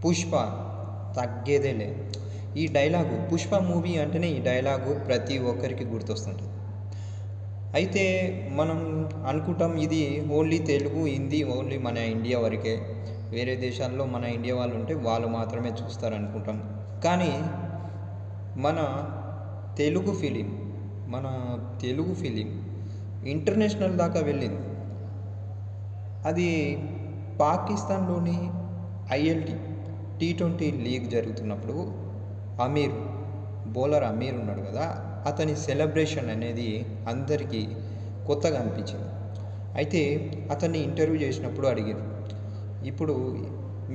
పుష్ప తగ్గేదేలే. ఈ dialogue Pushpa movie అంటేనే ఈ డైలాగు ప్రతి ఒక్కరికి గుర్తొస్తుంటుంది. అయితే మనం అనుకుంటాం ఇది ఓన్లీ తెలుగు, హిందీ ఓన్లీ మన ఇండియా వరకే. వేరే దేశాల్లో మన ఇండియా వాళ్ళు ఉంటే వాళ్ళు మాత్రమే చూస్తారు అనుకుంటాం. కానీ మన తెలుగు ఫిలిం మన తెలుగు ఫిలిం ఇంటర్నేషనల్ దాకా వెళ్ళింది. అది పాకిస్తాన్లోని ఐఎల్టీ T20 లీగ్ జరుగుతున్నప్పుడు బౌలర్ అమీర్ ఉన్నాడు కదా, అతని సెలబ్రేషన్ అనేది అందరికీ కొత్తగా అనిపించింది. అయితే అతన్ని ఇంటర్వ్యూ చేసినప్పుడు అడిగారు, ఇప్పుడు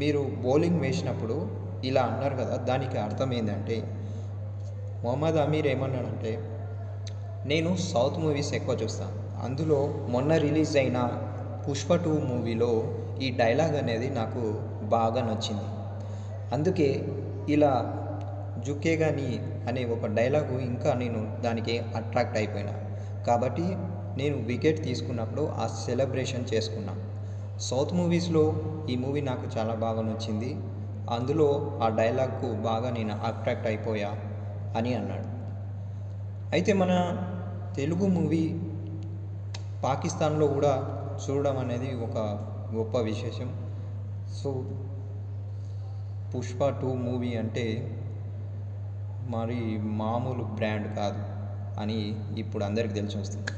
మీరు బౌలింగ్ వేసినప్పుడు ఇలా అన్నారు కదా, దానికి అర్థం ఏంటంటే మొహమ్మద్ అమీర్ ఏమన్నాడంటే, నేను సౌత్ మూవీస్ ఎక్కువ చూస్తాను, అందులో మొన్న రిలీజ్ అయిన పుష్ప 2 మూవీలో ఈ డైలాగ్ అనేది నాకు బాగా నచ్చింది, అందుకే ఇలా జుకేగా నీ అనే ఒక డైలాగు ఇంకా నేను దానికి అట్రాక్ట్ అయిపోయినా, కాబట్టి నేను వికెట్ తీసుకున్నప్పుడు ఆ సెలబ్రేషన్ చేసుకున్నా. సౌత్ మూవీస్లో ఈ మూవీ నాకు చాలా బాగా నచ్చింది, అందులో ఆ డైలాగ్కు బాగా నేను అట్రాక్ట్ అయిపోయా అని అన్నాడు. అయితే మన తెలుగు మూవీ పాకిస్తాన్లో కూడా చూడడం అనేది ఒక గొప్ప విశేషం. సో పుష్ప 2 మూవీ అంటే మరి మామూలు బ్రాండ్ కాదు అని ఇప్పుడు అందరికీ తెలిసి వస్తుంది.